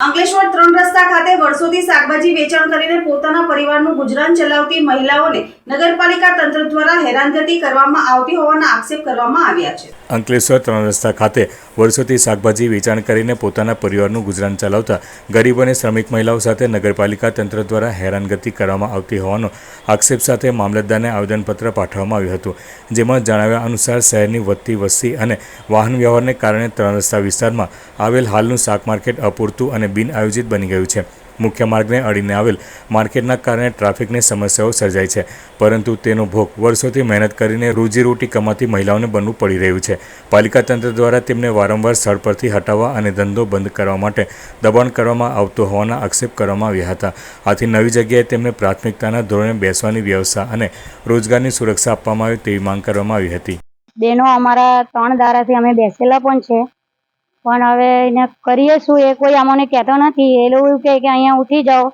અંકલેશ્વર 3 રસ્તા ખાતે વર્ષોથી શાકભાજી વેચાણ કરીને પોતાના પરિવારનું ગુજરાન ચલાવતી મહિલાઓને નગરપાલિકા તંત્ર દ્વારા હેરાનગતિ કરવામાં આવતી હોવાના આક્ષેપ કરવામાં આવ્યા છે। અંકલેશ્વર 3 રસ્તા ખાતે વર્ષોથી શાકભાજી વેચાણ કરીને પોતાના પરિવારનું ગુજરાન ચલાવતા ગરીબ અને શ્રમિક મહિલાઓ સાથે નગરપાલિકા તંત્ર દ્વારા હેરાનગતિ કરવામાં આવતી હોવાનો આક્ષેપ સાથે મામલતદારને આવેદનપત્ર પાઠવવામાં આવ્યું હતું, જેમાં જણાવ્યા અનુસાર શહેરની વધતી વસ્તી અને વાહન વ્યવહારને કારણે 3 રસ્તા વિસ્તારમાં આવેલ હાલનું શાક માર્કેટ અપૂરતું અને બિન આયોજિત બની ગયું છે। મુખ્ય માર્ગને અડીને આવેલ માર્કેટના કારણે ટ્રાફિકની સમસ્યાઓ સર્જાય છે, પરંતુ તેનો ભોગ વર્ષોથી મહેનત કરીને રોજીરોટી કમાતી મહિલાઓને બનવું પડી રહ્યું છે। પાલિકા તંત્ર દ્વારા તેમને વારંવાર સ્થળ પરથી હટાવવા અને ધંધો બંધ કરવા માટે દબાણ કરવામાં આવતો હોવાના આક્ષેપ કરવામાં આવ્યા હતા। આથી નવી જગ્યાએ તેમને પ્રાથમિકતાના ધોરણે બેસવાની વ્યવસ્થા અને રોજગારની સુરક્ષા આપવામાં આવે તેવી માંગ કરવામાં આવી હતી। બેનો અમારા 3 દારાથી અમે બેસેલા પણ છે, પણ હવે એને કરીએ શું એ કોઈ અમને કહેતો નથી। એ લોકો કહે કે અહીંયા ઉઠી જાઓ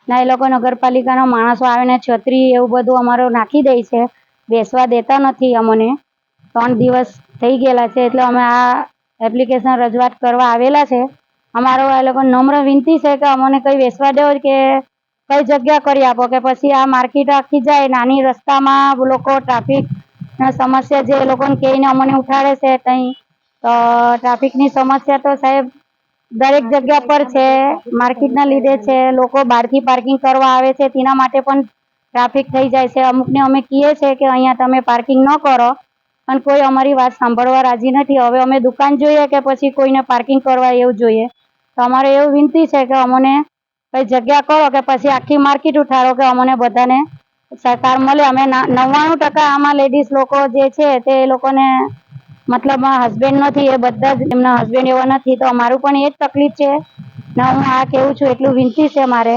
ને, એ લોકો નગરપાલિકાના માણસો આવીને છત્રી એવું બધું અમારું નાખી દે છે, બેસવા દેતા નથી અમને। 3 દિવસ થઈ ગયેલા છે, એટલે અમે આ એપ્લિકેશન રજૂઆત કરવા આવેલા છે। અમારો એ લોકો નમ્ર વિનંતી છે કે અમને કંઈ બેસવા દો કે કઈ જગ્યા કરી આપો, કે પછી આ માર્કેટ આખી જાય નાની રસ્તામાં લોકો ટ્રાફિકની સમસ્યા જે એ લોકોને કહીને અમને ઉઠાડે છે ત્યાં, તો ટ્રાફિકની સમસ્યા તો સાહેબ દરેક જગ્યા પર છે। માર્કેટના લીધે છે, લોકો બહારથી પાર્કિંગ કરવા આવે છે તેના માટે પણ ટ્રાફિક થઈ જાય છે। અમુકને અમે કહીએ છીએ કે અહીંયા તમે પાર્કિંગ ન કરો, પણ કોઈ અમારી વાત સાંભળવા રાજી નથી। હવે અમે દુકાન જોઈએ કે પછી કોઈને પાર્કિંગ કરવા એવું જોઈએ, તો અમારે એવું વિનંતી છે કે અમને કઈ જગ્યા કરો કે પછી આખી માર્કેટ ઉઠાડો કે અમને બધાને સહકાર મળે। અમે 99% આમાં લેડીઝ લોકો જે છે તે એ લોકોને મતલબ હસબન્ડ નથી, એ બધા જ એમના હસબન્ડ એવા નથી, તો અમારું પણ એ જ તકલીફ છે ને હું આ કહેવું છું એટલું વિનંતી છે મારે।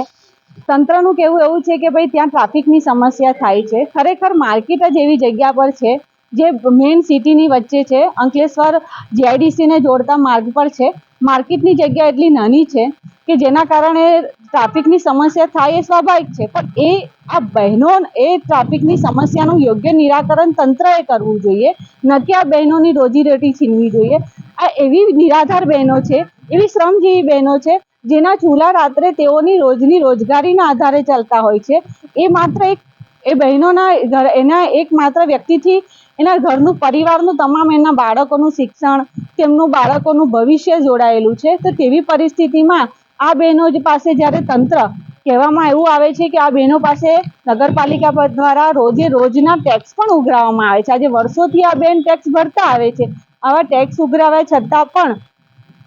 તંત્રનું કહેવું એવું છે કે ભાઈ ત્યાં ટ્રાફિકની સમસ્યા થાય છે। ખરેખર માર્કેટ જ એવી જગ્યા પર છે જે મેઇન સિટીની વચ્ચે છે, અંકલેશ્વર જીઆઈડીસીને જોડતા માર્ગ પર છે। માર્કેટની જગ્યા એટલી નાની છે કે જેના કારણે ટ્રાફિકની સમસ્યા થાય એ સ્વાભાવિક છે, પણ આ બહેનો એ ટ્રાફિકની સમસ્યાનું યોગ્ય નિરાકરણ તંત્રએ કરવું જોઈએ, ન કે આ બહેનોની રોજીરોટી છીનવી જોઈએ। આ એવી નિરાધાર બહેનો છે, એવી શ્રમજીવી બહેનો છે જેના ચૂલા રાત્રે તેઓની રોજની રોજગારીના આધારે ચાલતા હોય છે। એ માત્ર એ બહેનોના એના એકમાત્ર વ્યક્તિથી એના ઘરનું પરિવારનું તમામ એના બાળકોનું શિક્ષણ, તેમનું બાળકોનું ભવિષ્ય જોડાયેલું છે। તો તેવી પરિસ્થિતિમાં આ બહેનો પાસે જ્યારે તંત્ર કહેવામાં એવું આવે છે કે આ બહેનો પાસે નગરપાલિકા દ્વારા રોજના ટેક્સ પણ ઉઘરાવવામાં આવે છે। આજે વર્ષોથી આ બહેન ટેક્સ ભરતા આવે છે, આવા ટેક્સ ઉઘરાવ્યા છતાં પણ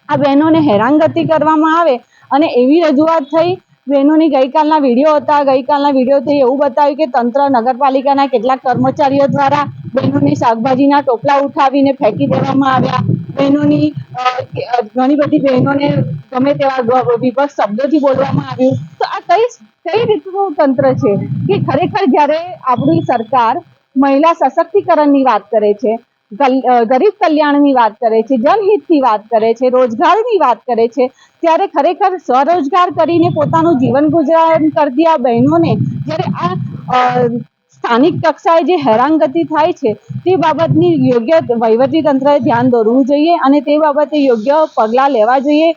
આ બહેનોને હેરાનગતિ કરવામાં આવે અને એવી રજૂઆત થઈ। બહેનોની ગઈકાલના વિડીયોથી એવું બતાવ્યું કે તંત્ર નગરપાલિકાના કેટલાક કર્મચારીઓ દ્વારા બહેનોની શાકભાજીના ટોપલા ઉઠાવીને ફેંકી દેવામાં આવ્યા। બહેનોની ઘણી બધી બહેનોને ગમે તેવા વિભત્સ શબ્દોથી બોલવામાં આવ્યું। તો આ કઈ રીતનું તંત્ર છે કે ખરેખર જ્યારે આપણી સરકાર મહિલા સશક્તિકરણની વાત કરે છે, ગરીબ કલ્યાણની વાત કરે છે, જનહિતની વાત કરે છે, રોજગારની વાત કરે છે, ત્યારે ખરેખર સ્વરોજગાર કરીને પોતાનું જીવન ગુજરાન કરતી આ બહેનોને જ્યારે આ સ્થાનિક કક્ષાએ જે હેરાનગતિ થાય છે તે બાબતની યોગ્ય વહીવટી તંત્રએ ધ્યાન દોરવું જોઈએ અને તે બાબતે યોગ્ય પગલાં લેવા જોઈએ।